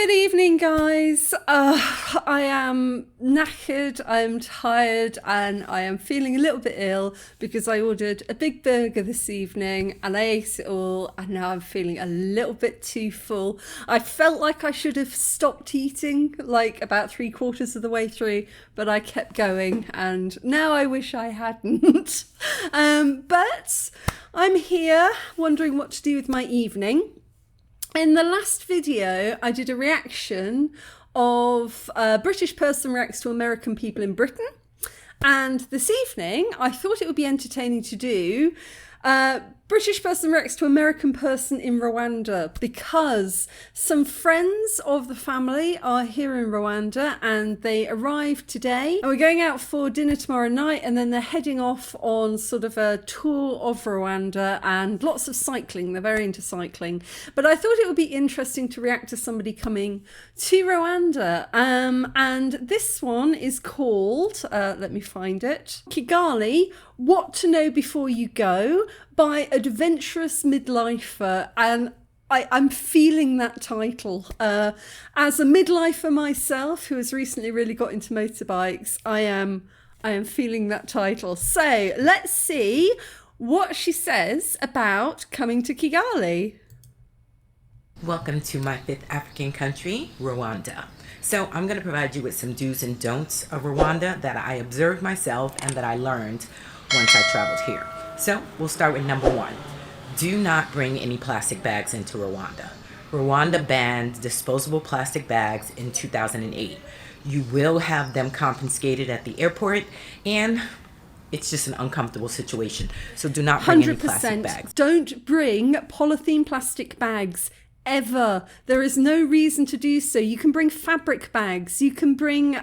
Good evening, guys. I am knackered, I'm tired, and I am feeling a little bit ill because I ordered a big burger this evening and I ate it all, and now I'm feeling a little bit too full. I felt like I should have stopped eating like about 3/4 of the way through, but I kept going, and now I wish I hadn't. But I'm here wondering what to do with my evening. In the last video, I did a reaction of a British person reacts to American people in Britain. And this evening, I thought it would be entertaining to do British person reacts to American person in Rwanda, because some friends of the family are here in Rwanda and they arrived today. And we're going out for dinner tomorrow night, and then they're heading off on sort of a tour of Rwanda and lots of cycling. They're very into cycling. But I thought it would be interesting to react to somebody coming to Rwanda. And this one is called, let me find it, Kigali, What to Know Before You Go, by Adventurous Midlifer. And I'm feeling that title. As a midlifer myself, who has recently really got into motorbikes, I am feeling that title. So let's see what she says about coming to Kigali. Welcome to my fifth African country, Rwanda. So I'm going to provide you with some do's and don'ts of Rwanda that I observed myself and that I learned once I traveled here. So we'll start with number one. Do not bring any plastic bags into Rwanda. Rwanda banned disposable plastic bags in 2008. You will have them confiscated at the airport, and it's just an uncomfortable situation. So do not bring any plastic bags. Don't bring polythene plastic bags. Ever. There is no reason to do so. You can bring fabric bags. You can bring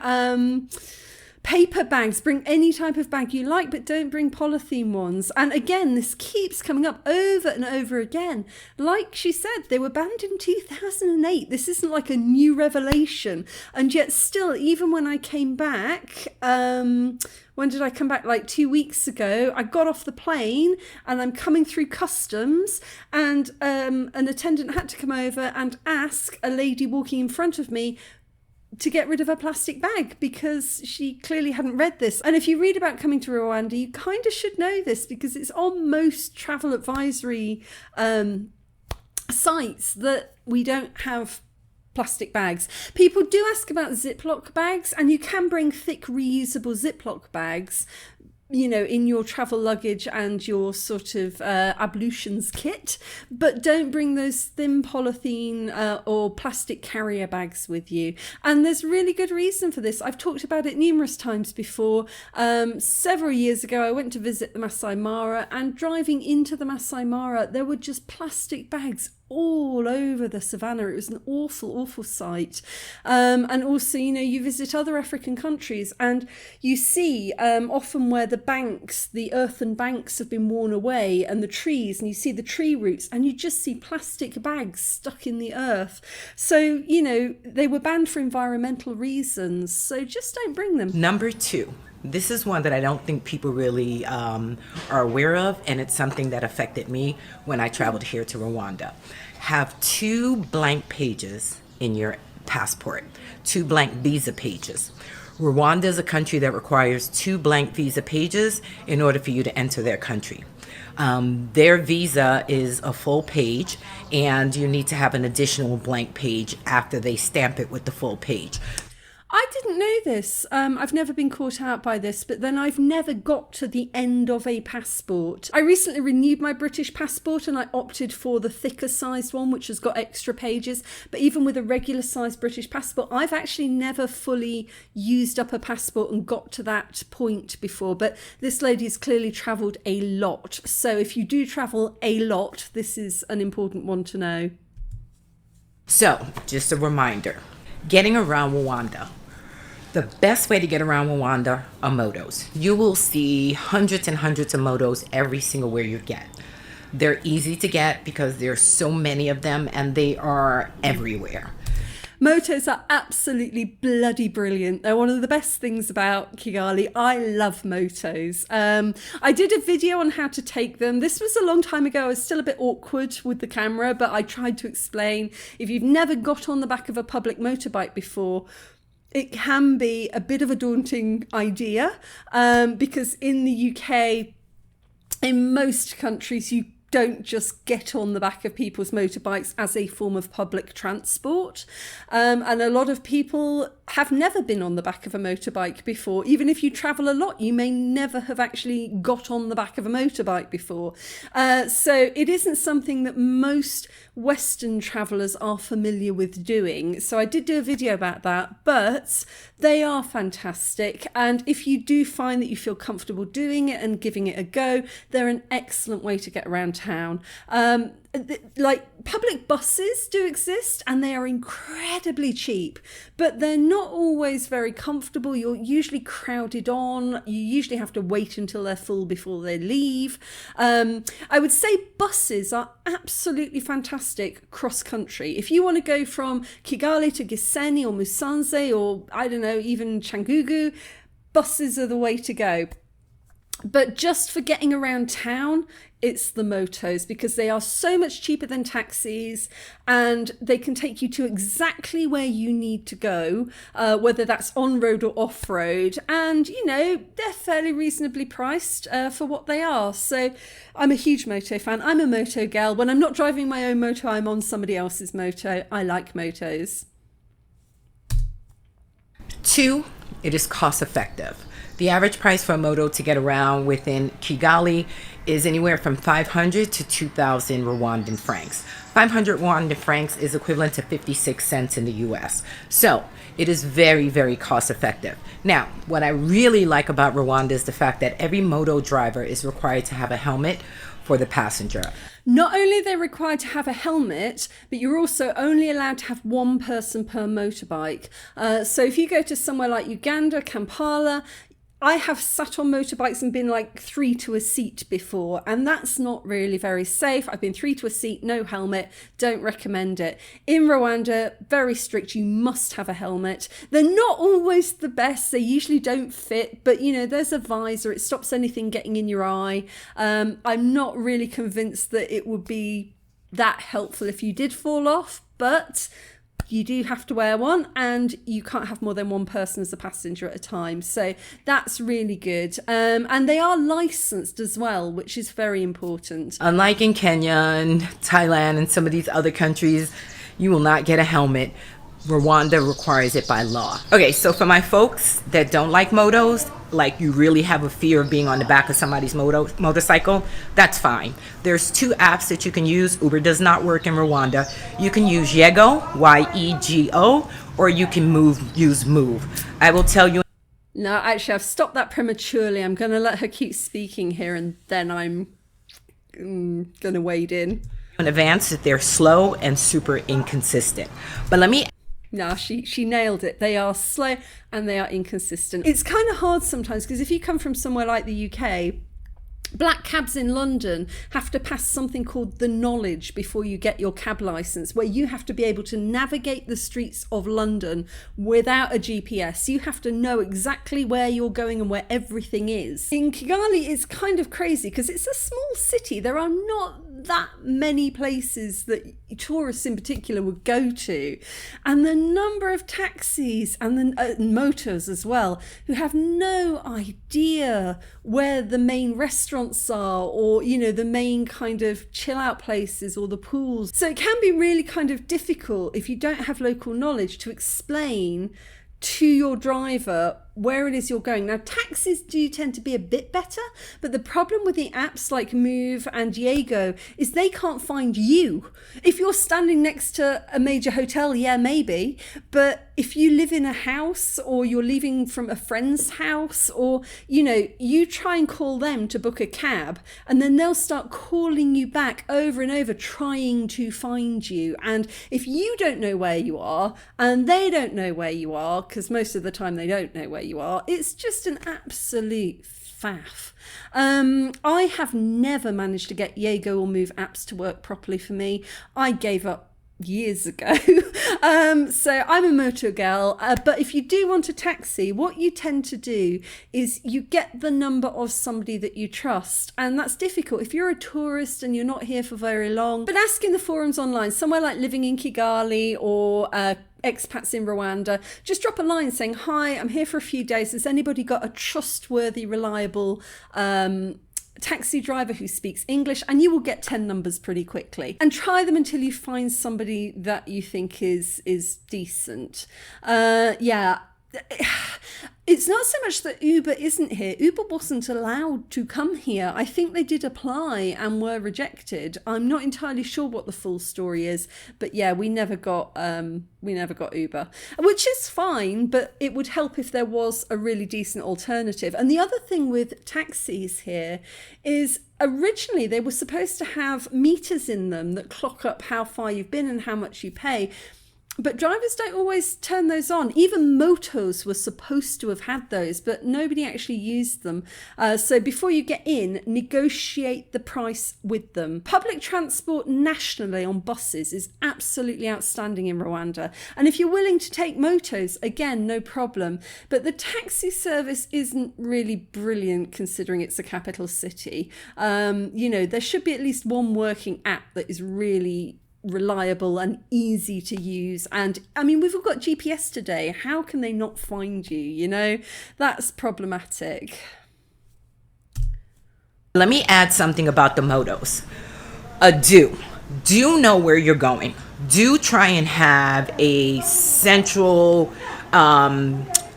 paper bags. Bring any type of bag you like, but don't bring polythene ones. And again, this keeps coming up over and over again. Like she said, they were banned in 2008. This isn't like a new revelation. And yet still, even when I came back, when did I come back? Like 2 weeks ago, I got off the plane and I'm coming through customs, and an attendant had to come over and ask a lady walking in front of me to get rid of her plastic bag because she clearly hadn't read this. And if you read about coming to Rwanda, you kind of should know this because it's on most travel advisory sites that we don't have plastic bags. People do ask about Ziploc bags, and you can bring thick reusable Ziploc bags, you know, in your travel luggage and your sort of ablutions kit, but don't bring those thin polythene or plastic carrier bags with you. And there's really good reason for this. I've talked about it numerous times before. Several years ago, I went to visit the Masai Mara, and driving into the Masai Mara, there were just plastic bags all over the savannah. It was an awful, awful sight. And also, you know, you visit other African countries and you see often where the banks, the earthen banks have been worn away, and the trees, and you see the tree roots, and you just see plastic bags stuck in the earth. So, you know, they were banned for environmental reasons. So just don't bring them. Number two. This is one that I don't think people really are aware of, and it's something that affected me when I traveled here to Rwanda. Have 2 blank pages in your passport, 2 blank visa pages. Rwanda is a country that requires 2 blank visa pages in order for you to enter their country. Their visa is a full page, and you need to have an additional blank page after they stamp it with the full page. I didn't know this. I've never been caught out by this, but then I've never got to the end of a passport. I recently renewed my British passport and I opted for the thicker sized one, which has got extra pages. But even with a regular sized British passport, I've actually never fully used up a passport and got to that point before. But this lady's clearly travelled a lot. So if you do travel a lot, this is an important one to know. So, just a reminder, getting around Rwanda. The best way to get around Rwanda are motos. You will see hundreds and hundreds of motos every single where you get. They're easy to get because there's so many of them and they are everywhere. Motos are absolutely bloody brilliant. They're one of the best things about Kigali. I love motos. I did a video on how to take them. This was a long time ago. I was still a bit awkward with the camera, but I tried to explain. If you've never got on the back of a public motorbike before, it can be a bit of a daunting idea, because in the UK, in most countries, you don't just get on the back of people's motorbikes as a form of public transport. And a lot of people have never been on the back of a motorbike before. Even if you travel a lot, you may never have actually got on the back of a motorbike before. So it isn't something that most Western travellers are familiar with doing. So I did do a video about that, but they are fantastic. And if you do find that you feel comfortable doing it and giving it a go, they're an excellent way to get around town. Like public buses do exist and they are incredibly cheap, but they're not always very comfortable. You're usually crowded on. You usually have to wait until they're full before they leave. I would say buses are absolutely fantastic cross country. If you want to go from Kigali to Gisenyi or Musanze or I don't know, even Cyangugu, buses are the way to go. But just for getting around town, it's the motos, because they are so much cheaper than taxis and they can take you to exactly where you need to go, whether that's on-road or off-road. And, you know, they're fairly reasonably priced for what they are. So I'm a huge moto fan. I'm a moto gal. When I'm not driving my own moto, I'm on somebody else's moto. I like motos. 2, it is cost effective. The average price for a moto to get around within Kigali is anywhere from 500 to 2,000 Rwandan francs. 500 Rwandan francs is equivalent to 56 cents in the US. So it is very, very cost effective. Now, what I really like about Rwanda is the fact that every moto driver is required to have a helmet for the passenger. Not only are they required to have a helmet, but you're also only allowed to have one person per motorbike. So if you go to somewhere like Uganda, Kampala, I have sat on motorbikes and been like 3 to a seat before, and that's not really very safe. I've been 3 to a seat, no helmet, don't recommend it. In Rwanda, very strict, you must have a helmet. They're not always the best, they usually don't fit, but you know, there's a visor, it stops anything getting in your eye. I'm not really convinced that it would be that helpful if you did fall off, but you do have to wear one, and you can't have more than one person as a passenger at a time. So that's really good. And they are licensed as well, which is very important. Unlike in Kenya and Thailand and some of these other countries, you will not get a helmet. Rwanda requires it by law. Okay, so for my folks that don't like motos, like you really have a fear of being on the back of somebody's motorcycle, that's fine. There's 2 apps that you can use. Uber does not work in Rwanda. You can use Yego, Y-E-G-O, or you can use Move. I will tell you. No, actually, I've stopped that prematurely. I'm going to let her keep speaking here, and then I'm going to wade in advance that they're slow and super inconsistent. But let me. No, she nailed it. They are slow and they are inconsistent. It's kind of hard sometimes, because if you come from somewhere like the UK, black cabs in London have to pass something called the knowledge before you get your cab license, where you have to be able to navigate the streets of London without a GPS. You have to know exactly where you're going and where everything is. In Kigali, it's kind of crazy because it's a small city. There are not that many places that tourists in particular would go to, and the number of taxis and the motors as well, who have no idea where the main restaurants are, or you know, the main kind of chill out places or the pools. So it can be really kind of difficult if you don't have local knowledge to explain to your driver where it is you're going. Now, taxis do tend to be a bit better, but the problem with the apps like Move and Diego is they can't find you. If you're standing next to a major hotel, yeah, maybe, but if you live in a house or you're leaving from a friend's house, or, you know, you try and call them to book a cab, and then they'll start calling you back over and over trying to find you. And if you don't know where you are and they don't know where you are, because most of the time they don't know where you are, it's just an absolute faff. I have never managed to get Yago or Move apps to work properly for me. I gave up years ago. So I'm a motor girl, but if you do want a taxi, what you tend to do is you get the number of somebody that you trust, and that's difficult if you're a tourist and you're not here for very long. But ask in the forums online, somewhere like Living in Kigali or expats in Rwanda, just drop a line saying, hi, I'm here for a few days, has anybody got a trustworthy, reliable taxi driver who speaks English? And you will get 10 numbers pretty quickly, and try them until you find somebody that you think is decent. It's not so much that Uber isn't here. Uber wasn't allowed to come here. I think they did apply and were rejected. I'm not entirely sure what the full story is, but yeah, we never got Uber, which is fine, but it would help if there was a really decent alternative. And the other thing with taxis here is originally they were supposed to have meters in them that clock up how far you've been and how much you pay. But drivers don't always turn those on. Even motos were supposed to have had those, but nobody actually used them. So before you get in, negotiate the price with them. Public transport nationally on buses is absolutely outstanding in Rwanda. And if you're willing to take motos, again, no problem. But the taxi service isn't really brilliant considering it's a capital city. There should be at least one working app that is really reliable and easy to use. And I mean, we've all got GPS today. How can they not find you? That's problematic. Let me add something about the motos. Do know where you're going. Do try and have a central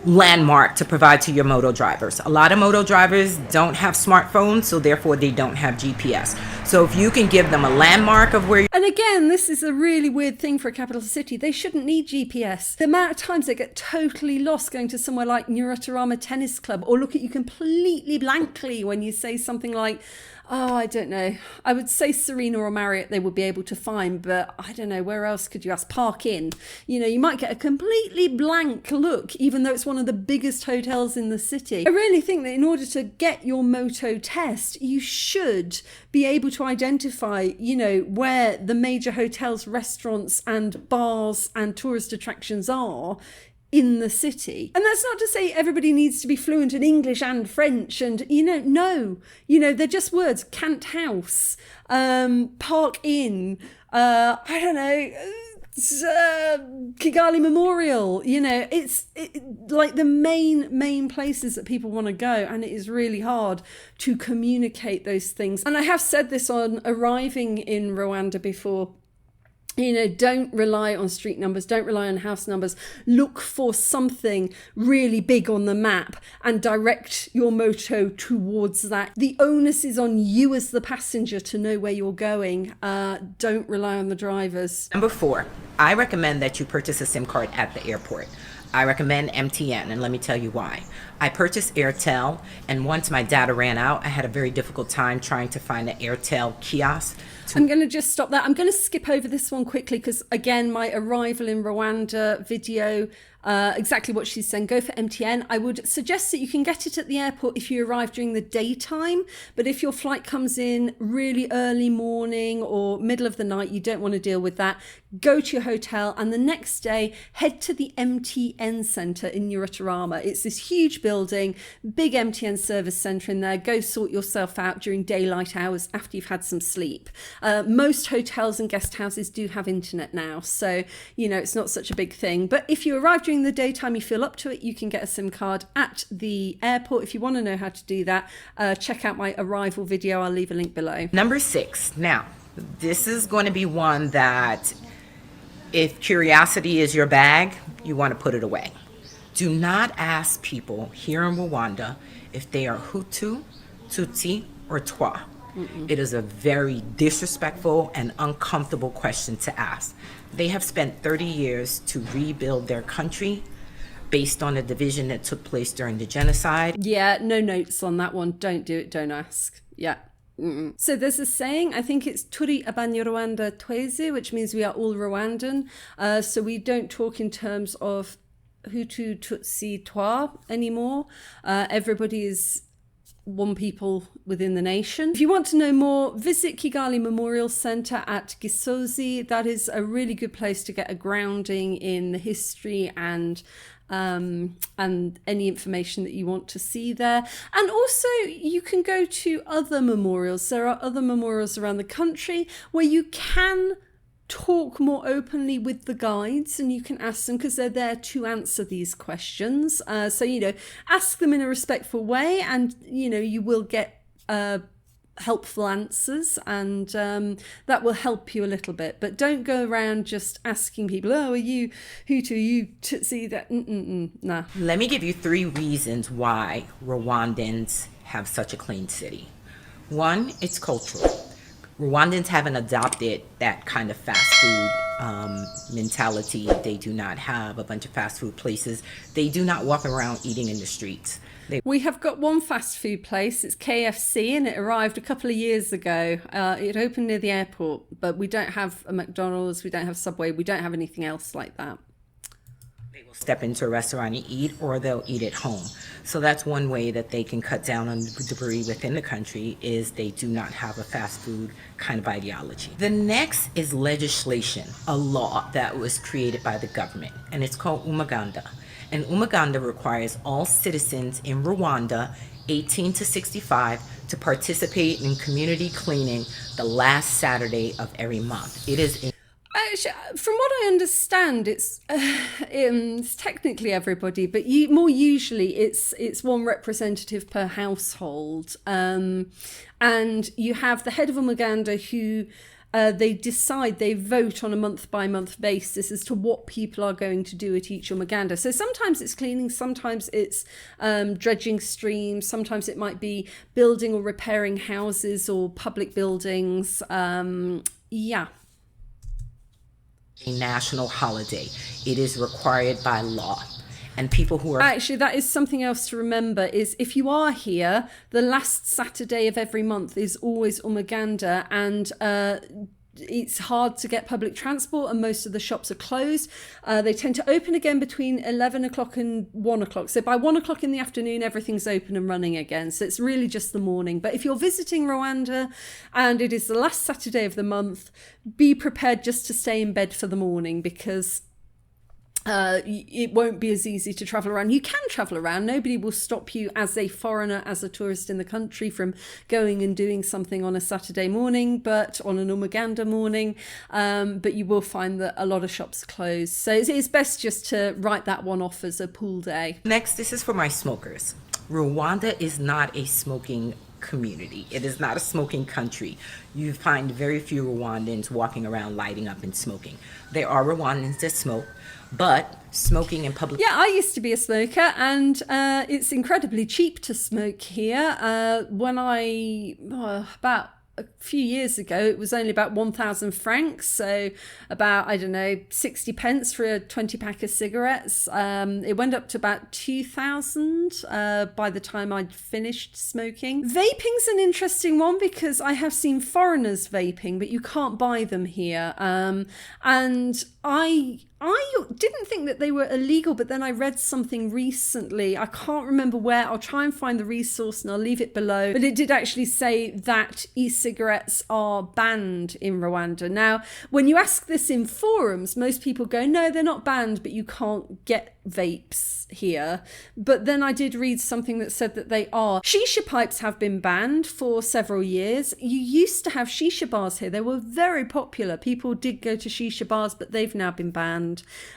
landmark to provide to your moto drivers. A lot of moto drivers don't have smartphones, so therefore they don't have GPS. So if you can give them a landmark of where you're... And again, this is a really weird thing for a capital city. They shouldn't need GPS. The amount of times they get totally lost going to somewhere like Nuratarama Tennis Club, or look at you completely blankly when you say something like, oh, I don't know. I would say Serena or Marriott they would be able to find, but I don't know, where else could you ask? Park Inn. You might get a completely blank look, even though it's one of the biggest hotels in the city. I really think that in order to get your moto test, you should be able to identify, where the major hotels, restaurants and bars and tourist attractions are in the city. And that's not to say everybody needs to be fluent in English and French and, no, they're just words. Cant House, Park Inn, I don't know, Kigali Memorial, it's like the main places that people want to go, and it is really hard to communicate those things. And I have said this on arriving in Rwanda before. Don't rely on street numbers, don't rely on house numbers. Look for something really big on the map and direct your moto towards that. The onus is on you as the passenger to know where you're going. Don't rely on the drivers. Number 4, I recommend that you purchase a SIM card at the airport. I recommend MTN, and let me tell you why. I purchased Airtel, and once my data ran out, I had a very difficult time trying to find an Airtel kiosk. I'm going to just stop there. I'm going to skip over this one quickly because, again, my arrival in Rwanda video, exactly what she's saying, go for MTN. I would suggest that you can get it at the airport if you arrive during the daytime, but if your flight comes in really early morning or middle of the night, you don't want to deal with that. Go to your hotel, and the next day head to the MTN Centre in Nuratarama. It's this huge building, big MTN service centre in there. Go sort yourself out during daylight hours after you've had some sleep. Most hotels and guest houses do have internet now, so it's not such a big thing. But if you arrive during the daytime, you feel up to it, you can get a SIM card at the airport. If you want to know how to do that, check out my arrival video. I'll leave a link below. Number 6. Now, this is going to be one that, if curiosity is your bag, you want to put it away. Do not ask people here in Rwanda if they are Hutu, Tutsi, or Twa. It is a very disrespectful and uncomfortable question to ask. They have spent 30 years to rebuild their country based on the division that took place during the genocide. Yeah, no notes on that one. Don't do it, don't ask. Yeah. So there's a saying, I think it's Turi Abanyarwanda Tweze, which means we are all Rwandan. So we don't talk in terms of Hutu, Tutsi, Twa anymore. Everybody is one people within the nation. If you want to know more, visit Kigali Memorial Centre at Gisozi. That is a really good place to get a grounding in the history and any information that you want to see there. And also you can go to other memorials. There are other memorials around the country where you can talk more openly with the guides, and you can ask them, because they're there to answer these questions. So, you know, ask them in a respectful way, and, you know, you will get helpful answers, and that will help you a little bit. But don't go around just asking people, oh, are you Hutu, are you Tutsi, that, nah. Let me give you 3 reasons why Rwandans have such a clean city. 1, it's cultural. Rwandans haven't adopted that kind of fast food mentality. They do not have a bunch of fast food places. They do not walk around eating in the streets. We have got one fast food place. It's KFC, and it arrived a couple of years ago. It opened near the airport, but we don't have a McDonald's, we don't have Subway, we don't have anything else like that. They will step into a restaurant and eat, or they'll eat at home. So that's one way that they can cut down on debris within the country, is they do not have a fast food kind of ideology. The next is legislation, a law that was created by the government, and it's called Umuganda. And Umuganda requires all citizens in Rwanda 18 to 65 to participate in community cleaning the last Saturday of every month. It is Actually, from what I understand, it's technically everybody, but more usually it's one representative per household, and you have the head of Umuganda who they vote on a month-by-month basis as to what people are going to do at each Umuganda. So sometimes it's cleaning, sometimes it's dredging streams, sometimes it might be building or repairing houses or public buildings. Yeah. A national holiday. It is required by law. And people who are... Actually, that is something else to remember, is if you are here, the last Saturday of every month is always Umuganda, and it's hard to get public transport, and most of the shops are closed. They tend to open again between 11 o'clock and 1 o'clock. So by 1 o'clock in the afternoon, everything's open and running again. So it's really just the morning. But if you're visiting Rwanda and it is the last Saturday of the month, be prepared just to stay in bed for the morning, because it won't be as easy to travel around. You can travel around. Nobody will stop you as a foreigner, as a tourist in the country, from going and doing something on a Saturday morning, but on an Umuganda morning. But you will find that a lot of shops are closed. So it's best just to write that one off as a pool day. Next, this is for my smokers. Rwanda is not a smoking community. It is not a smoking country. You find very few Rwandans walking around lighting up and smoking. There are Rwandans that smoke, but smoking in public... Yeah, I used to be a smoker, and it's incredibly cheap to smoke here. When about a few years ago, it was only about 1,000 francs, so about, 60 pence for a 20 pack of cigarettes. It went up to about 2,000 by the time I'd finished smoking. Vaping's an interesting one, because I have seen foreigners vaping, but you can't buy them here. And I didn't think that they were illegal, but then I read something recently. I can't remember where. I'll try and find the resource and I'll leave it below. But it did actually say that e-cigarettes are banned in Rwanda. Now, when you ask this in forums, most people go, no, they're not banned, but you can't get vapes here. But then I did read something that said that they are. Shisha pipes have been banned for several years. You used to have shisha bars here. They were very popular. People did go to shisha bars, but they've now been banned.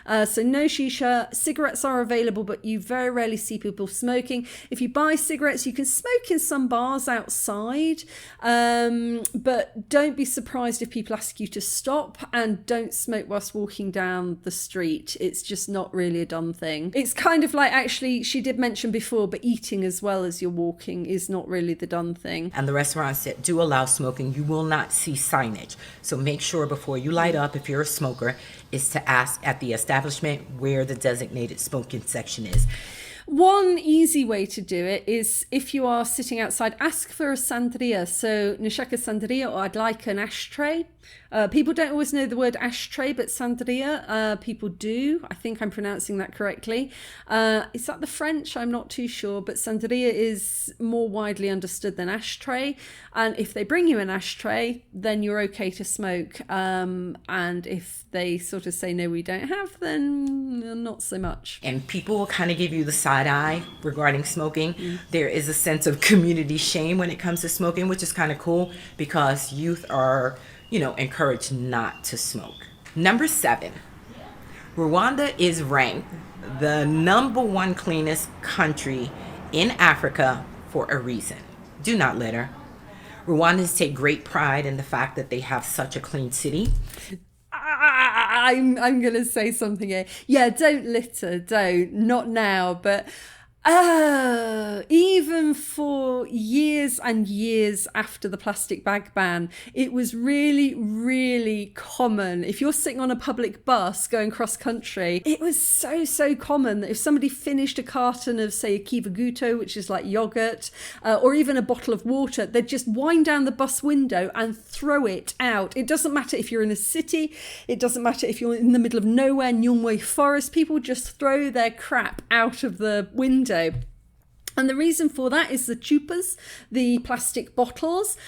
So no shisha. Cigarettes are available, but you very rarely see people smoking. If you buy cigarettes, you can smoke in some bars outside, but don't be surprised if people ask you to stop, and don't smoke whilst walking down the street. It's just not really a done thing. It's kind of like, actually, she did mention before, but eating as well as you're walking is not really the done thing. And the restaurants that do allow smoking, you will not see signage. So make sure before you light up, if you're a smoker, is to ask at the establishment where the designated smoking section is. One easy way to do it is, if you are sitting outside, ask for a sandria. So, nishaka sandria, or I'd like an ashtray. People don't always know the word ashtray, but sandria, people do. I think I'm pronouncing that correctly. Is that the French? I'm not too sure, but sandria is more widely understood than ashtray. And if they bring you an ashtray, then you're okay to smoke. And if they sort of say, no, we don't have, then not so much. And people will kind of give you the side eye regarding smoking. There is a sense of community shame when it comes to smoking, which is kind of cool because youth are, encouraged not to smoke. Number 7, Rwanda is ranked the number 1 cleanest country in Africa for a reason. Do not litter. Rwandans take great pride in the fact that they have such a clean city. I'm going to say something here. Yeah, don't litter, don't. Not now, but even for years and years after the plastic bag ban, it was really, really common. If you're sitting on a public bus going cross country, it was so common that if somebody finished a carton of, say, a kivaguto, which is like yogurt, or even a bottle of water, they'd just wind down the bus window and throw it out. It doesn't matter if you're in a city, it doesn't matter if you're in the middle of nowhere, Nyungwe Forest, people just throw their crap out of the window. And the reason for that is the chupas, the plastic bottles.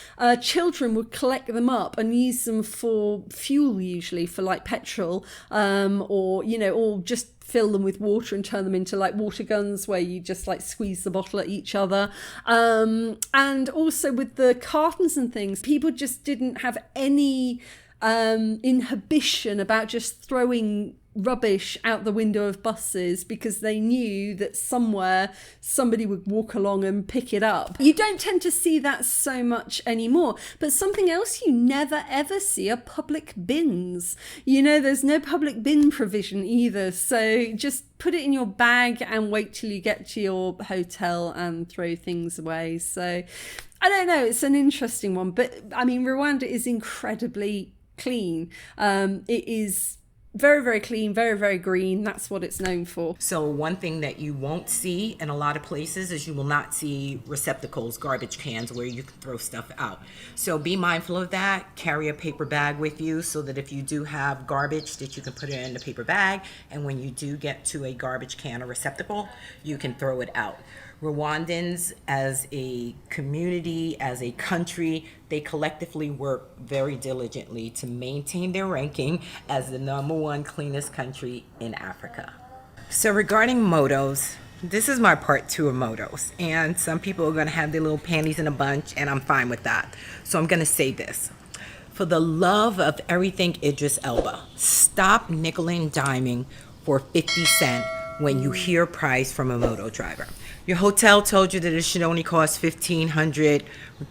Children would collect them up and use them for fuel, usually for like petrol, or just fill them with water and turn them into like water guns where you just like squeeze the bottle at each other. And also with the cartons and things, people just didn't have any inhibition about just throwing rubbish out the window of buses because they knew that somewhere somebody would walk along and pick it up. You don't tend to see that so much anymore, but something else you never ever see are public bins. There's no public bin provision either, so just put it in your bag and wait till you get to your hotel and throw things away. So I don't know, it's an interesting one, but I mean, Rwanda is incredibly clean. It is very, very clean, very, very green. That's what it's known for. So one thing that you won't see in a lot of places is you will not see receptacles, garbage cans where you can throw stuff out. So be mindful of that. Carry a paper bag with you so that if you do have garbage that you can put it in the paper bag. And when you do get to a garbage can or receptacle, you can throw it out. Rwandans as a community, as a country, they collectively work very diligently to maintain their ranking as the number 1 cleanest country in Africa. So regarding motos, this is my part 2 of motos. And some people are going to have their little panties in a bunch, and I'm fine with that. So I'm going to say this. For the love of everything Idris Elba, stop nickel and diming for 50 cents when you hear price from a moto driver. Your hotel told you that it should only cost 1,500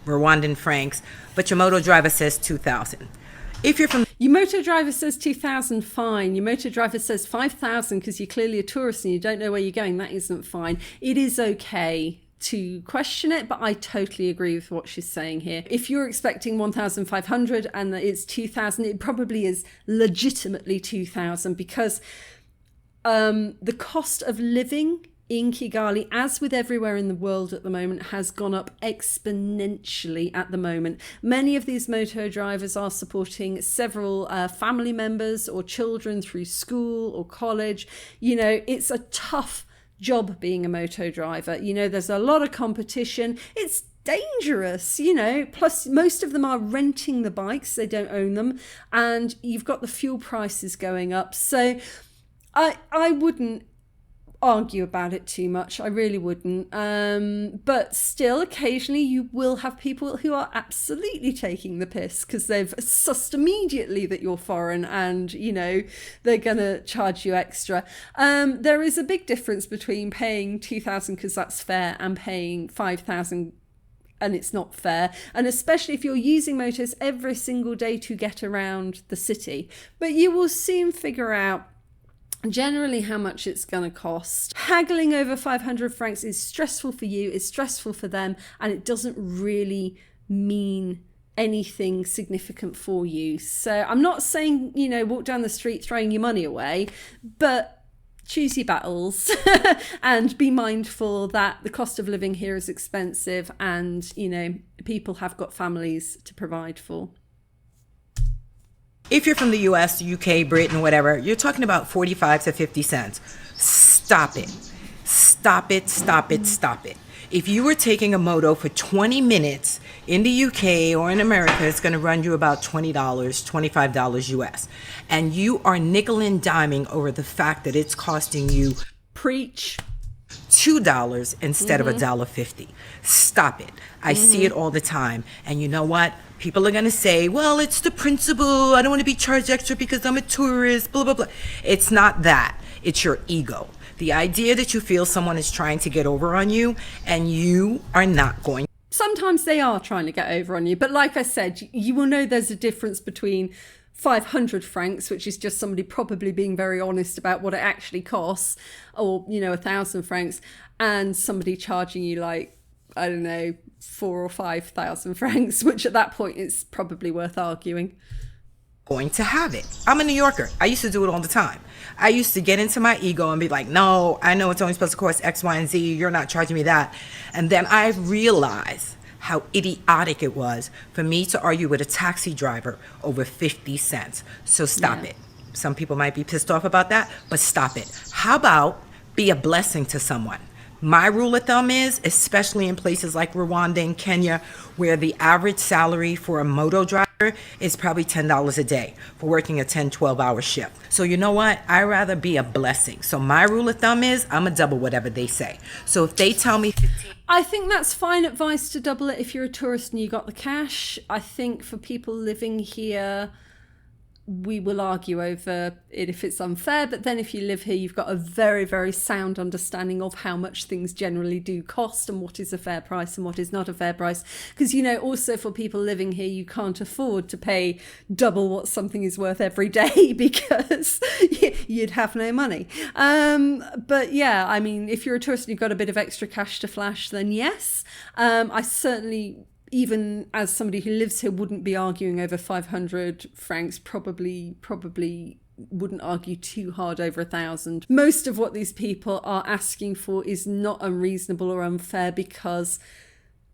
Rwandan francs, but your moto driver says 2,000. If you're from... Your moto driver says 2,000, fine. Your moto driver says 5,000 because you're clearly a tourist and you don't know where you're going. That isn't fine. It is okay to question it, but I totally agree with what she's saying here. If you're expecting 1,500 and it's 2,000, it probably is legitimately 2,000 because the cost of living in Kigali, as with everywhere in the world at the moment, has gone up exponentially at the moment. Many of these moto drivers are supporting several family members or children through school or college. It's a tough job being a moto driver. There's a lot of competition. It's dangerous, plus most of them are renting the bikes, they don't own them, and you've got the fuel prices going up. So I wouldn't argue about it too much. I really wouldn't. But still, occasionally you will have people who are absolutely taking the piss because they've sussed immediately that you're foreign and, they're going to charge you extra. There is a big difference between paying 2,000 because that's fair and paying 5,000 and it's not fair, and especially if you're using motors every single day to get around the city. But you will soon figure out generally how much it's going to cost. Haggling over 500 francs is stressful for you, it's stressful for them, and it doesn't really mean anything significant for you. So I'm not saying, walk down the street throwing your money away, but choose your battles and be mindful that the cost of living here is expensive and, people have got families to provide for. If you're from the US, UK, Britain, whatever, you're talking about 45 to 50 cents. Stop it. Stop it, stop it, stop it. If you were taking a moto for 20 minutes in the UK or in America, it's going to run you about $20, $25 US. And you are nickel and diming over the fact that it's costing you Preach. $2 instead of $1.50. Stop it. I see it all the time. And you know what? People are going to say, well, it's the principle. I don't want to be charged extra because I'm a tourist, blah, blah, blah. It's not that. It's your ego. The idea that you feel someone is trying to get over on you and you are not going. Sometimes they are trying to get over on you. But like I said, you will know there's a difference between 500 francs, which is just somebody probably being very honest about what it actually costs, or, 1,000 francs, and somebody charging you like, I don't know, 4,000 or 5,000 francs, which at that point is probably worth arguing. Going to have it. I'm a New Yorker. I used to do it all the time. I used to get into my ego and be like, no, I know it's only supposed to cost X, Y, and Z. You're not charging me that. And then I realized how idiotic it was for me to argue with a taxi driver over 50 cents. So stop it. Some people might be pissed off about that, but stop it. How about be a blessing to someone? My rule of thumb is, especially in places like Rwanda and Kenya, where the average salary for a moto driver is probably $10 a day for working a 10, 12-hour shift. So you know what? I'd rather be a blessing. So my rule of thumb is I'm going to double whatever they say. So if they tell me 15... I think that's fine advice to double it if you're a tourist and you got the cash. I think for people living here, we will argue over it if it's unfair, but then if you live here, you've got a very, very sound understanding of how much things generally do cost and what is a fair price and what is not a fair price. Because, also for people living here, you can't afford to pay double what something is worth every day because you'd have no money. But yeah, I mean, if you're a tourist and you've got a bit of extra cash to flash, then yes. I certainly, even as somebody who lives here, wouldn't be arguing over 500 francs, probably wouldn't argue too hard over 1,000. Most of what these people are asking for is not unreasonable or unfair because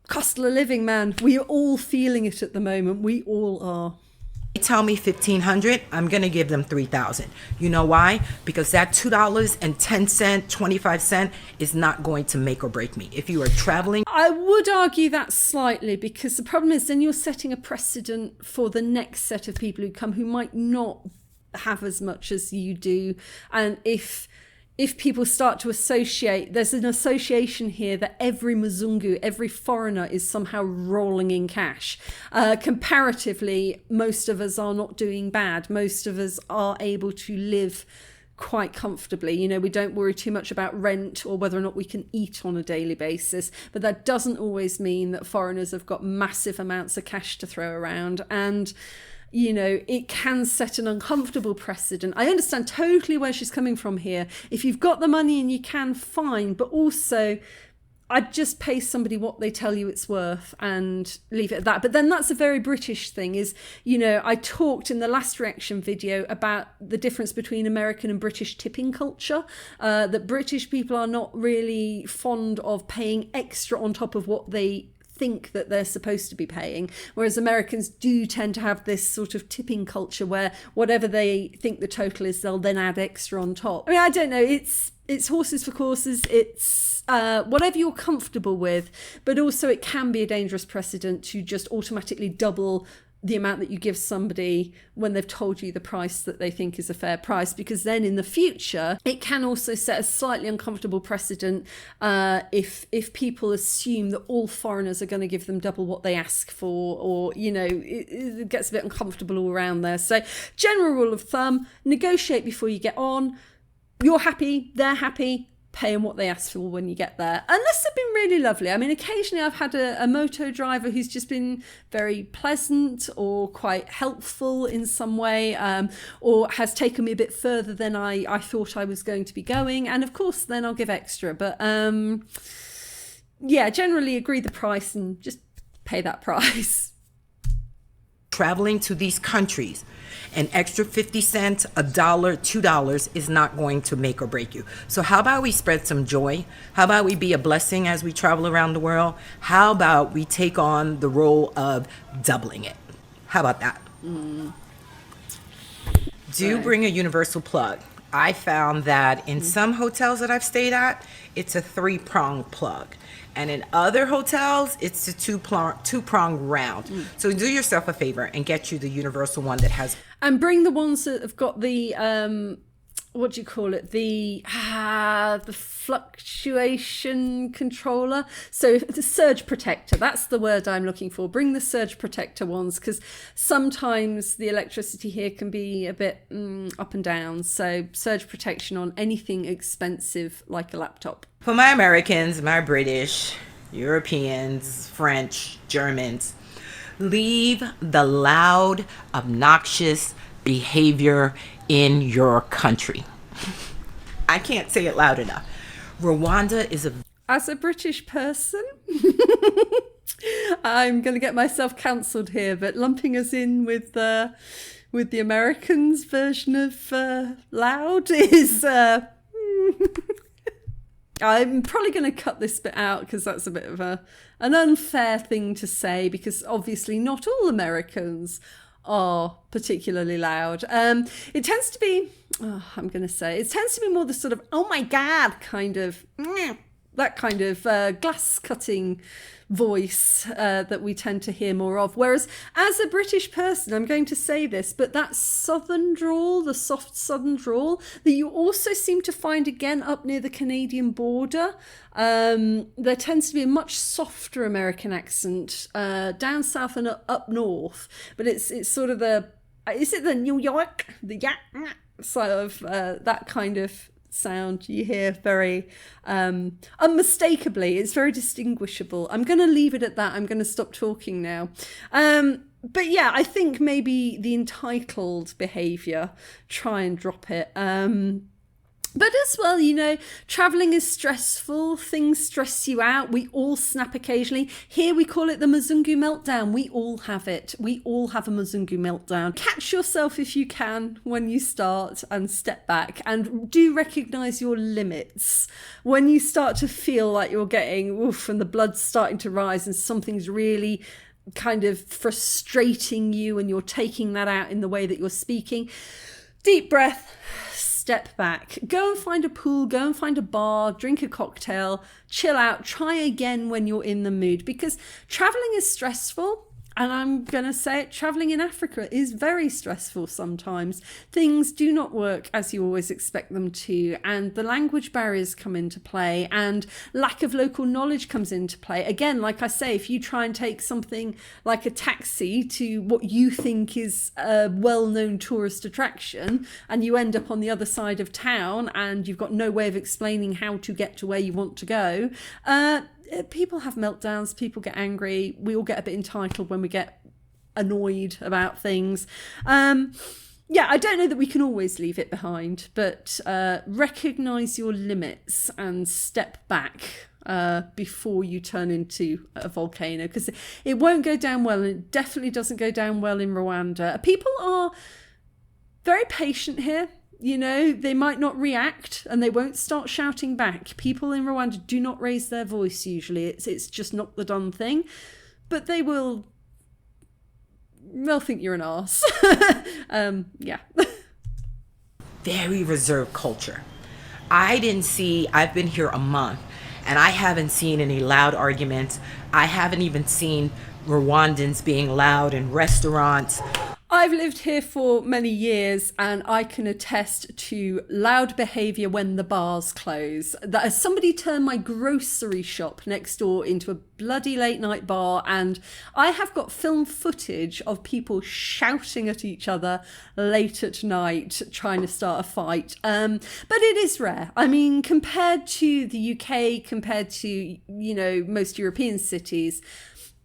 cost of living, man, we are all feeling it at the moment. We all are. They tell me 1,500, I'm going to give them 3,000. You know why? Because that $2.10, 25 cents is not going to make or break me. If you are traveling... I would argue that slightly, because the problem is then you're setting a precedent for the next set of people who come who might not have as much as you do. And if people start to associate, there's an association here that every Mzungu, every foreigner is somehow rolling in cash. Comparatively, most of us are not doing bad. Most of us are able to live quite comfortably. We don't worry too much about rent or whether or not we can eat on a daily basis. But that doesn't always mean that foreigners have got massive amounts of cash to throw around. And it can set an uncomfortable precedent. I understand totally where she's coming from here. If you've got the money and you can, fine. But also, I'd just pay somebody what they tell you it's worth and leave it at that. But then that's a very British thing is, I talked in the last reaction video about the difference between American and British tipping culture, that British people are not really fond of paying extra on top of what they think that they're supposed to be paying, whereas Americans do tend to have this sort of tipping culture where whatever they think the total is, they'll then add extra on top. I mean, I don't know, it's horses for courses, it's whatever you're comfortable with, but also it can be a dangerous precedent to just automatically double the amount that you give somebody when they've told you the price that they think is a fair price, because then in the future it can also set a slightly uncomfortable precedent if people assume that all foreigners are going to give them double what they ask for, or it gets a bit uncomfortable all around there. So general rule of thumb, negotiate before you get on. You're happy, they're happy, pay them what they ask for when you get there. Unless they've been really lovely. I mean, occasionally I've had a moto driver who's just been very pleasant or quite helpful in some way, or has taken me a bit further than I thought I was going to be going. And of course, then I'll give extra. But generally agree the price and just pay that price. Traveling to these countries, an extra 50 cents, $1, $2 is not going to make or break you. So how about we spread some joy? How about we be a blessing as we travel around the world? How about we take on the role of doubling it? How about that? Do bring a universal plug. I found that in some hotels that I've stayed at, it's a 3-prong plug. And in other hotels, it's a two-prong round. So do yourself a favor and get you the universal one that has... And bring the ones that have got the... what do you call it? The fluctuation controller. So the surge protector, that's the word I'm looking for. Bring the surge protector ones, because sometimes the electricity here can be a bit up and down. So surge protection on anything expensive like a laptop. For my Americans, my British, Europeans, French, Germans, leave the loud, obnoxious behavior in your country. I can't say it loud enough. Rwanda is As a British person, I'm going to get myself cancelled here, but lumping us in with the Americans' version of loud is... I'm probably going to cut this bit out because that's a bit of an unfair thing to say, because obviously not all Americans are particularly loud. It tends to be, it tends to be more the sort of, oh my God, kind of, that kind of glass cutting voice that we tend to hear more of. Whereas as a British person, I'm going to say this, but that southern drawl, the soft southern drawl that you also seem to find again up near the Canadian border, there tends to be a much softer American accent down south and up north, but it's sort of is it the New York, the sort of that kind of sound you hear very unmistakably. It's very distinguishable. I'm going to leave it at that. I'm going to stop talking now. But yeah, I think maybe the entitled behaviour, try and drop it. But as well, you know, travelling is stressful. Things stress you out. We all snap occasionally. Here we call it the Mzungu meltdown. We all have it. We all have a Mzungu meltdown. Catch yourself if you can when you start and step back, and do recognise your limits. When you start to feel like you're getting oof and the blood's starting to rise and something's really kind of frustrating you and you're taking that out in the way that you're speaking, deep breath. Step back, go and find a pool, go and find a bar, drink a cocktail, chill out, try again when you're in the mood, because traveling is stressful. And I'm going to say it, traveling in Africa is very stressful sometimes. Things do not work as you always expect them to, and the language barriers come into play, and lack of local knowledge comes into play. Again, like I say, if you try and take something like a taxi to what you think is a well-known tourist attraction, and you end up on the other side of town and you've got no way of explaining how to get to where you want to go, people have meltdowns, people get angry, we all get a bit entitled when we get annoyed about things. Yeah, I don't know that we can always leave it behind, but recognise your limits and step back before you turn into a volcano, because it won't go down well, and it definitely doesn't go down well in Rwanda. People are very patient here. You know, they might not react and they won't start shouting back. People in Rwanda do not raise their voice usually. It's just not the done thing. But they'll think you're an arse. Yeah. very reserved culture. I've been here a month and I haven't seen any loud arguments. I haven't even seen Rwandans being loud in restaurants. I've lived here for many years and I can attest to loud behaviour when the bars close. That as somebody turned my grocery shop next door into a bloody late night bar, and I have got film footage of people shouting at each other late at night trying to start a fight. But it is rare. I mean, compared to the UK, compared to, you know, most European cities,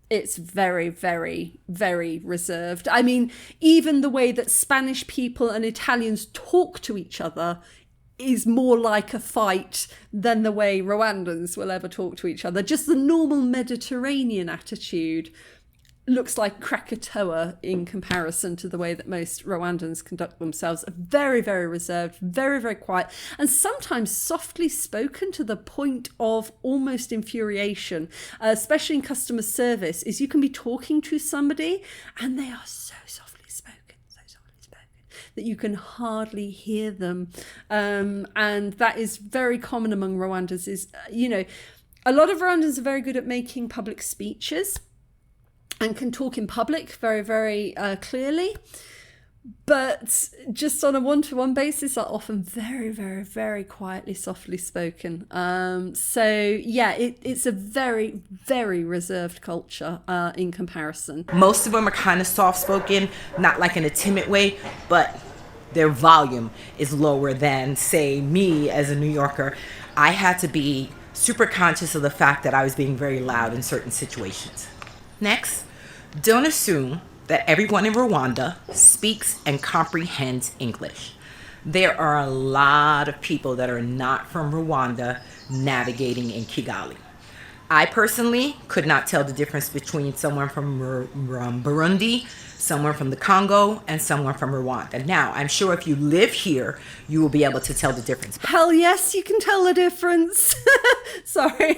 it's very, very, very reserved. I mean, even the way that Spanish people and Italians talk to each other is more like a fight than the way Rwandans will ever talk to each other. Just the normal Mediterranean attitude looks like Krakatoa in comparison to the way that most Rwandans conduct themselves. Very, very reserved, very, very quiet, and sometimes softly spoken to the point of almost infuriation, especially in customer service, is you can be talking to somebody and they are so softly spoken. that you can hardly hear them. And that is very common among Rwandans is, a lot of Rwandans are very good at making public speeches and can talk in public very, very clearly. But just on a one-to-one basis are often very, very, very quietly, softly spoken. It's a very, very reserved culture in comparison. Most of them are kind of soft-spoken, not like in a timid way, but their volume is lower than, say, me as a New Yorker. I had to be super conscious of the fact that I was being very loud in certain situations. Next, don't assume that everyone in Rwanda speaks and comprehends English. There are a lot of people that are not from Rwanda navigating in Kigali. I personally could not tell the difference between someone from Burundi, someone from the Congo, and someone from Rwanda. Now, I'm sure if you live here, you will be able to tell the difference. Hell yes, you can tell the difference. Sorry.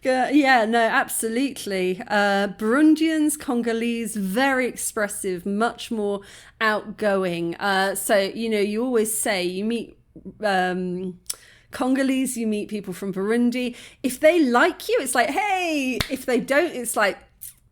Yeah, no, absolutely. Burundians, Congolese, very expressive, much more outgoing. You always say you meet Congolese, you meet people from Burundi. If they like you, it's like, hey. If they don't, it's like,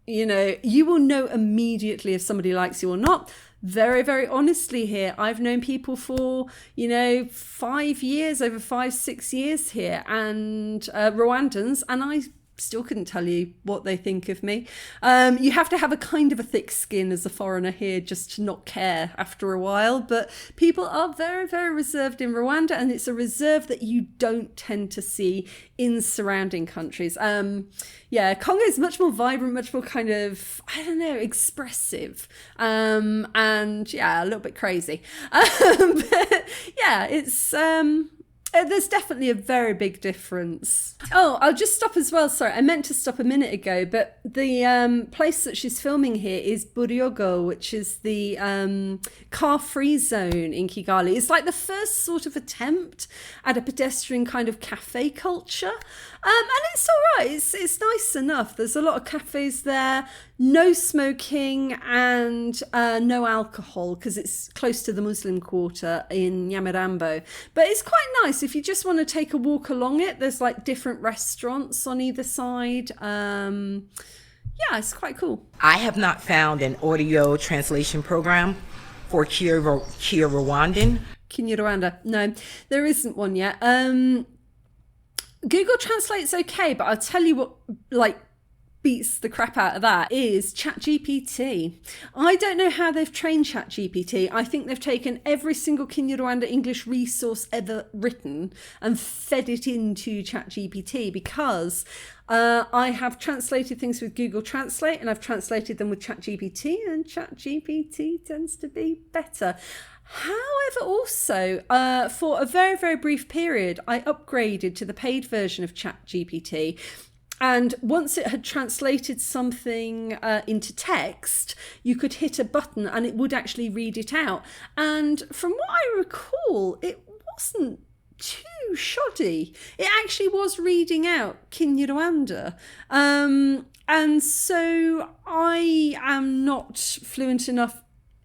you will know immediately if somebody likes you or not. Very, very honestly here, I've known people for, 5 years, over 5-6 years here, and Rwandans, and I still couldn't tell you what they think of me. You have to have a kind of a thick skin as a foreigner here just to not care after a while. But people are very, very reserved in Rwanda, and it's a reserve that you don't tend to see in surrounding countries. Congo is much more vibrant, much more kind of, expressive, and a little bit crazy. But yeah, it's there's definitely a very big difference. Oh, I'll just stop as well. Sorry, I meant to stop a minute ago, but the place that she's filming here is Buryogo, which is the car-free zone in Kigali. It's like the first sort of attempt at a pedestrian kind of cafe culture. And it's all right. It's nice enough. There's a lot of cafes there, no smoking and no alcohol because it's close to the Muslim quarter in Nyamirambo. But it's quite nice. If you just want to take a walk along it, there's like different restaurants on either side. It's quite cool. I have not found an audio translation program for Kinyarwanda. Kinyarwanda. No, there isn't one yet. Google Translate's okay, but I'll tell you what, beats the crap out of that is ChatGPT. I don't know how they've trained ChatGPT. I think they've taken every single Kinyarwanda English resource ever written and fed it into ChatGPT because I have translated things with Google Translate and I've translated them with ChatGPT, and ChatGPT tends to be better. However, also, for a very, very brief period, I upgraded to the paid version of ChatGPT. And once it had translated something into text, you could hit a button and it would actually read it out. And from what I recall, it wasn't too shoddy. It actually was reading out Kinyarwanda. And so I am not fluent enough,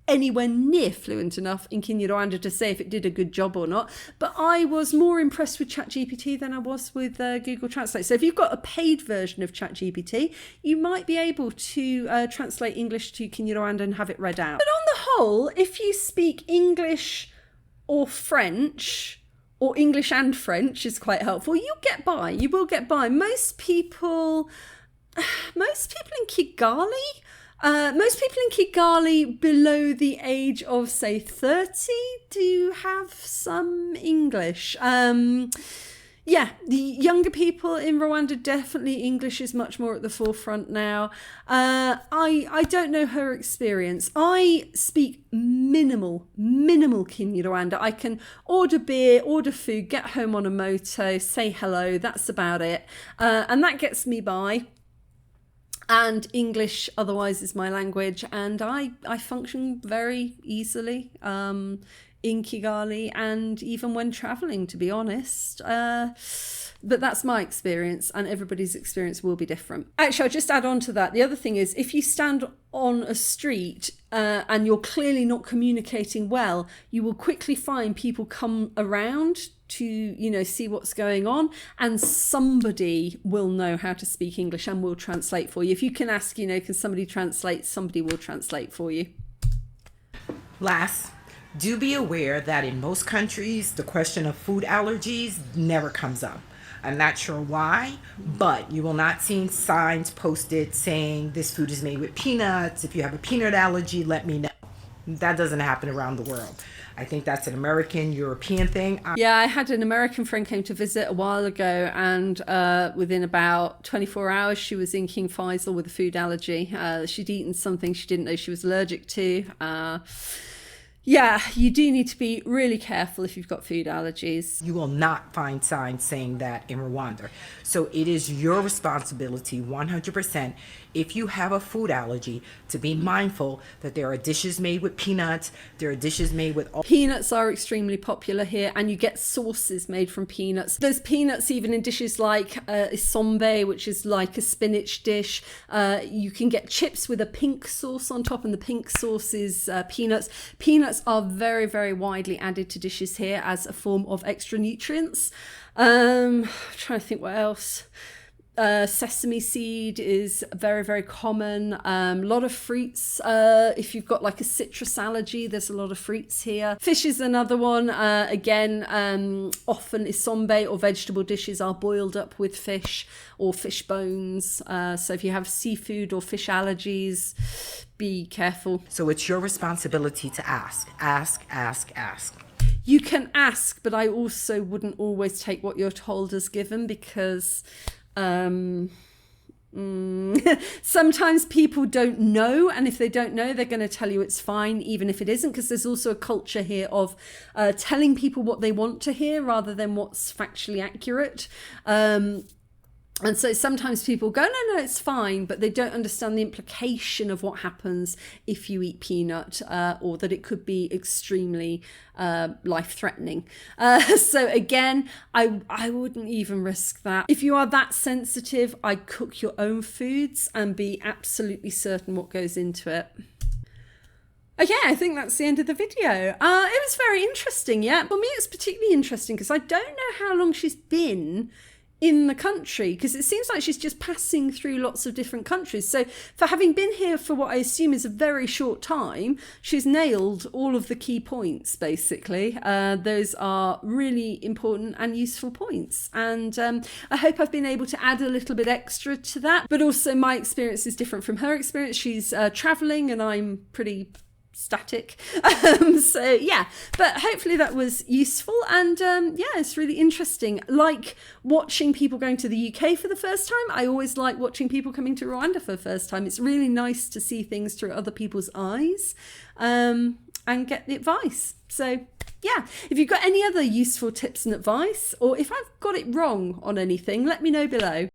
anywhere near fluent enough in Kinyarwanda to say if it did a good job or not, but I was more impressed with ChatGPT than I was with Google Translate. So if you've got a paid version of ChatGPT, you might be able to translate English to Kinyarwanda and have it read out. But on the whole, if you speak English or French, or English and French is quite helpful, you will get by. Most people in Kigali, below the age of, say, 30 do have some English. The younger people in Rwanda, definitely English is much more at the forefront now. I don't know her experience. I speak minimal Kinyarwanda. I can order beer, order food, get home on a moto, say hello, that's about it. And that gets me by. And English otherwise is my language, and I function very easily in Kigali and even when traveling, to be honest. But that's my experience, and everybody's experience will be different. Actually, I'll just add on to that. The other thing is, if you stand on a street and you're clearly not communicating well, you will quickly find people come around to, you know, see what's going on, and somebody will know how to speak English and will translate for you. If you can ask, you know, can somebody translate, somebody will translate for you. Last, do be aware that in most countries, the question of food allergies never comes up. I'm not sure why, but you will not see signs posted saying this food is made with peanuts. If you have a peanut allergy, let me know. That doesn't happen around the world. I think that's an American, European thing. Yeah, I had an American friend came to visit a while ago, and within about 24 hours, she was in King Faisal with a food allergy. She'd eaten something she didn't know she was allergic to. Yeah, you do need to be really careful if you've got food allergies. You will not find signs saying that in Rwanda. So it is your responsibility 100% if you have a food allergy to be mindful that there are dishes made with peanuts, there are dishes made with... Peanuts are extremely popular here, and you get sauces made from peanuts. There's peanuts even in dishes like isombe, which is like a spinach dish. You can get chips with a pink sauce on top, and the pink sauce is peanuts. Peanuts are very, very widely added to dishes here as a form of extra nutrients. I'm trying to think what else. Sesame seed is very, very common. A lot of fruits. If you've got like a citrus allergy, there's a lot of fruits here. Fish is another one. Again, often isombe or vegetable dishes are boiled up with fish or fish bones. So if you have seafood or fish allergies, be careful. So it's your responsibility to ask. Ask. You can ask, but I also wouldn't always take what you're told as given, because sometimes people don't know, and if they don't know, they're going to tell you it's fine even if it isn't, because there's also a culture here of telling people what they want to hear rather than what's factually accurate. And so sometimes people go, no, it's fine, but they don't understand the implication of what happens if you eat peanut, or that it could be extremely life-threatening. So again, I wouldn't even risk that. If you are that sensitive, I'd cook your own foods and be absolutely certain what goes into it. Okay, I think that's the end of the video. It was very interesting, yeah. For me, it's particularly interesting because I don't know how long she's been in the country, because it seems like she's just passing through lots of different countries. So for having been here for what I assume is a very short time, she's nailed all of the key points, basically. Those are really important and useful points. And I hope I've been able to add a little bit extra to that. But also my experience is different from her experience. She's traveling and I'm pretty static. So yeah, but hopefully that was useful, and yeah, it's really interesting. Like watching people going to the UK for the first time. I always like watching people coming to Rwanda for the first time. It's really nice to see things through other people's eyes, and get the advice. So yeah, if you've got any other useful tips and advice, or if I've got it wrong on anything, let me know below.